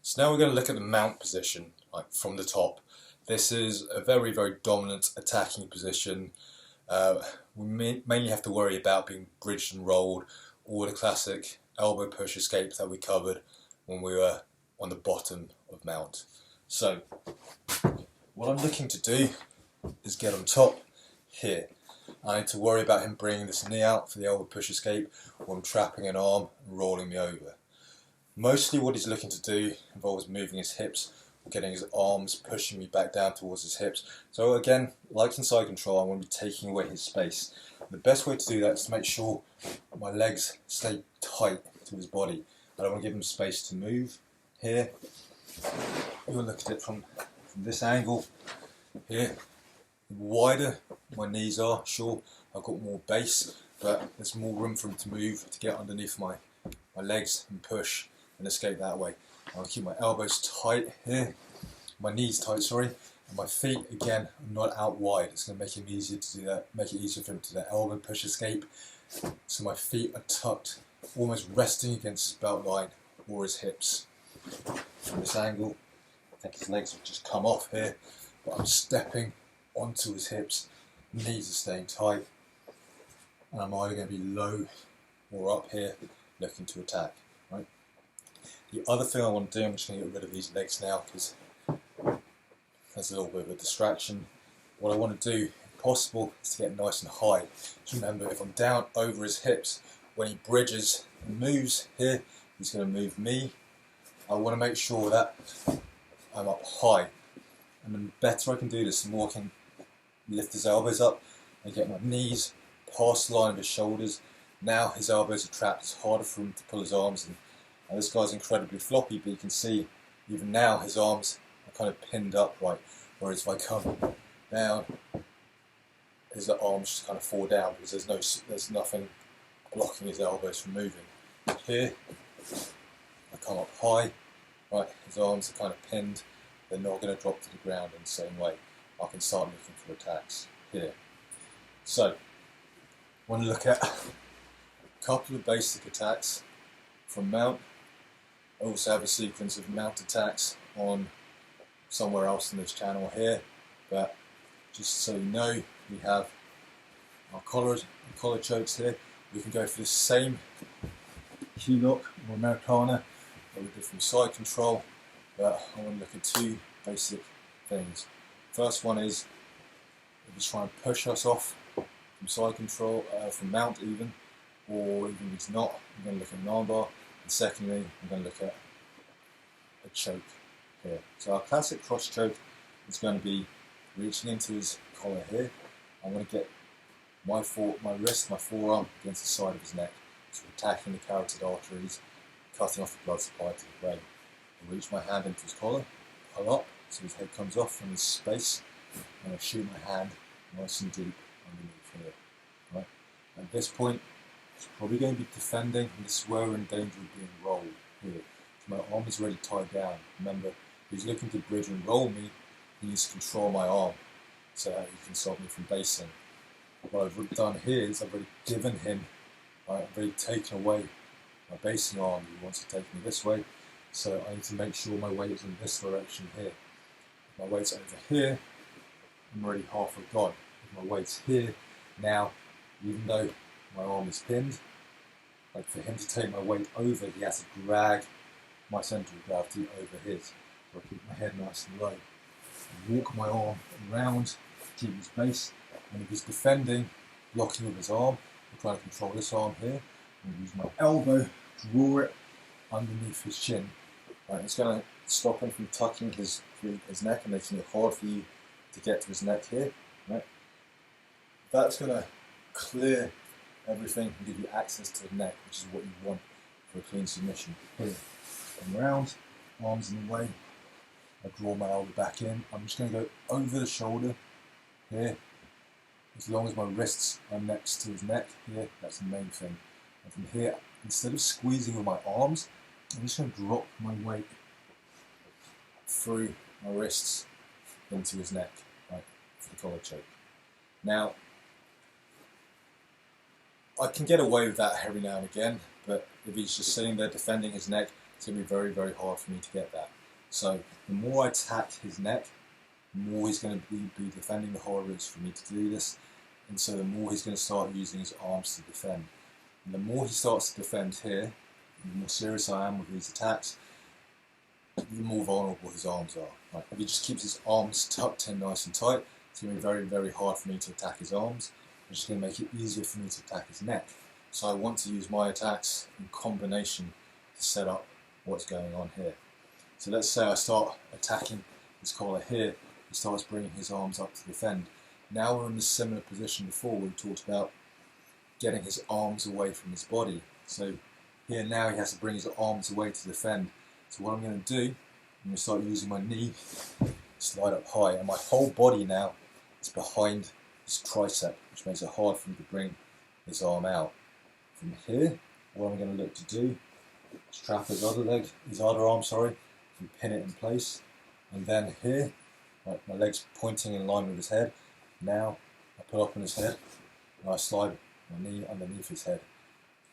So now we're going to look at the mount position, like from the top. This is a very, very dominant attacking position. We mainly have to worry about being bridged and rolled, or the classic elbow push escape that we covered when we were on the bottom of mount. So what I'm looking to do is get on top here. I need to worry about him bringing this knee out for the elbow push escape, or him trapping an arm and rolling me over. Mostly what he's looking to do involves moving his hips or getting his arms pushing me back down towards his hips. So again, like in side control, I'm going to be taking away his space. The best way to do that is to make sure my legs stay tight to his body. I don't want to give him space to move. Here, you'll look at it from this angle. Here, the wider my knees are, sure, I've got more base, but there's more room for him to move, to get underneath my legs and push and escape that way. I'll keep my elbows tight here, my knees tight, sorry, and my feet again not out wide. It's going to make him easier to do that, make it easier for him to do that elbow push escape. So my feet are tucked, almost resting against his belt line or his hips. From this angle, I think his legs will just come off here, but I'm stepping onto his hips, knees are staying tight, and I'm either going to be low or up here looking to attack. Right? The other thing I want to do, I'm just going to get rid of these legs now because there's a little bit of a distraction. What I want to do, if possible, is to get nice and high. Just remember, if I'm down over his hips, when he bridges and moves here, he's going to move me. I want to make sure that I'm up high. And the better I can do this, the more I can lift his elbows up and get my knees past the line of his shoulders. Now his elbows are trapped, it's harder for him to pull his arms in. Now this guy's incredibly floppy, but you can see even now his arms are kind of pinned upright, whereas if I come down, his arms just kind of fall down because there's nothing blocking his elbows from moving. Here, I come up high, right, his arms are kind of pinned, they're not going to drop to the ground in the same way. I can start looking for attacks here. So, I want to look at a couple of basic attacks from mount. I also have a sequence of mount attacks on somewhere else in this channel here, but just so you know, we have our collar chokes here. We can go for the same heel lock or Americana that we did from side control, but I want to look at two basic things. First one is if he's trying to push us off from side control, from mount even, or even if he's not, I'm going to look at an armbar. And secondly, I'm going to look at a choke here. So our classic cross choke is going to be reaching into his collar here. I'm going to get my wrist, my forearm against the side of his neck. So attacking the carotid arteries, cutting off the blood supply to the brain. I reach my hand into his collar, pull up so his head comes off from his space, and I shoot my hand nice and deep underneath here. Right? At this point, he's probably going to be defending, and this is where we're in danger of being rolled here. So my arm is already tied down. Remember, if he's looking to bridge and roll me, he needs to control my arm so that he can stop me from basing. What I've done here is I've already given him, I've already taken away my basing arm. He wants to take me this way, so I need to make sure my weight is in this direction here. If my weight's over here, I'm already halfway gone. If my weight's here, now, even though my arm is pinned, like for him to take my weight over, he has to drag my centre of gravity over his. So I keep my head nice and low. I walk my arm around to keep his base, and if he's defending, blocking with his arm, I'm trying to control this arm here. I'm going to use my elbow, draw it underneath his chin. Right, it's going to stop him from tucking his neck and making it hard for you to get to his neck here. Right? That's going to clear everything and give you access to the neck, which is what you want for a clean submission. Here, come round, arms in the way. I draw my elbow back in. I'm just going to go over the shoulder here. As long as my wrists are next to his neck here, that's the main thing. And from here, instead of squeezing with my arms, I'm just going to drop my weight through my wrists into his neck, right, for the collar choke. Now, I can get away with that every now and again, but if he's just sitting there defending his neck, it's going to be very, very hard for me to get that. So the more I attack his neck, the more he's going to be defending the harder it is for me to do this, and so the more he's going to start using his arms to defend. And the more he starts to defend here, the more serious I am with these attacks, the more vulnerable his arms are. Like, if he just keeps his arms tucked in nice and tight, it's going to be very, very hard for me to attack his arms. It's just going to make it easier for me to attack his neck. So I want to use my attacks in combination to set up what's going on here. So let's say I start attacking his collar here, he starts bringing his arms up to defend. Now we're in the similar position before we talked about getting his arms away from his body. So here now he has to bring his arms away to defend. So what I'm going to do, I'm going to start using my knee, slide up high, and my whole body now is behind his tricep, which makes it hard for him to bring his arm out. From here, what I'm going to look to do is trap his other arm, and pin it in place. And then here, right, my leg's pointing in line with his head. Now I put up on his head and I slide my knee underneath his head.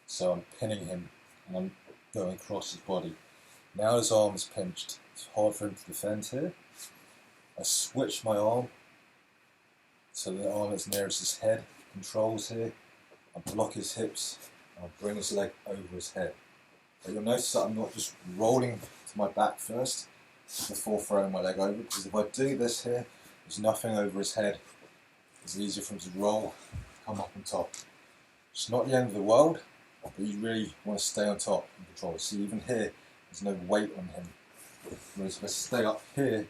So I'm pinning him and I'm going across his body. Now his arm is pinched. It's hard for him to defend here. I switch my arm so the arm that's nearest his head controls here. I block his hips and I bring his leg over his head. But you'll notice that I'm not just rolling to my back first before throwing my leg over, because if I do this here, there's nothing over his head. It's easier for him to roll, come up on top. It's not the end of the world, but you really want to stay on top and control. See, even here, there's no weight on him. Whereas if I stay up here,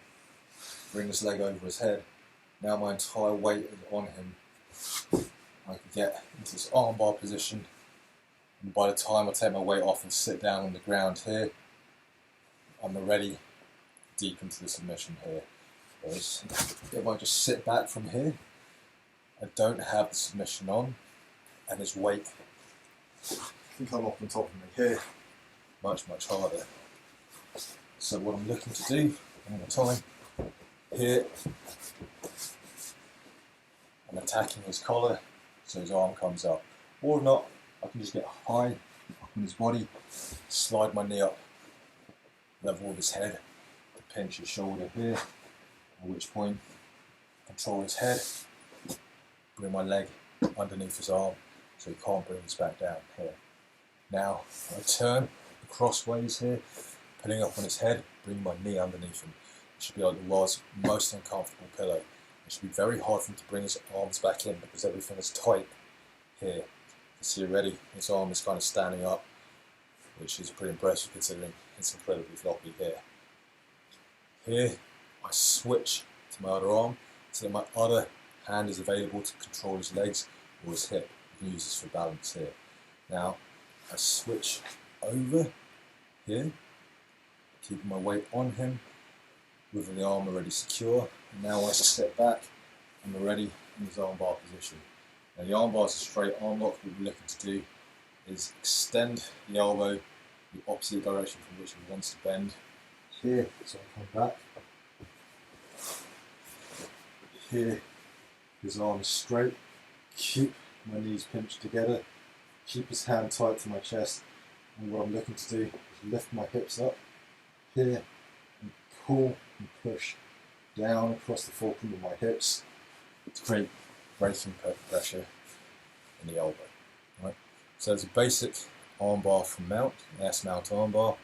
bring this leg over his head, now my entire weight is on him. I can get into this armbar position, and by the time I take my weight off and sit down on the ground here, I'm already deep into the submission here. Whereas if I just sit back from here, I don't have the submission on, and his weight can come up on top of me here much, much harder. So what I'm looking to do, one more time, here, I'm attacking his collar so his arm comes up. Or if not, I can just get high up on his body, slide my knee up level with his head, pinch his shoulder here, at which point control his head, bring my leg underneath his arm so he can't bring his back down here. Now I turn crossways here, pulling up on his head, bring my knee underneath him. It should be like the world's most uncomfortable pillow. It should be very hard for him to bring his arms back in because everything is tight here. You see already his arm is kind of standing up, which is pretty impressive considering it's incredibly floppy here. Here I switch to my other arm so that my other hand is available to control his legs or his hip. You can use this for balance here. Now I switch over here, keeping my weight on him with the arm already secure. And now I sit back and we're ready in his armbar position. Now the armbar is a straight arm lock. What we're looking to do is extend the elbow the opposite direction from which he wants to bend. Here, so I come back. Here, his arm is straight. Keep my knees pinched together. Keep his hand tight to my chest. And what I'm looking to do is lift my hips up here and pull and push down across the fulcrum of my hips to create braking pressure in the elbow. Right? So it's a basic armbar from mount, an S-mount armbar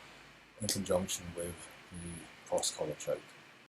in conjunction with the cross collar choke.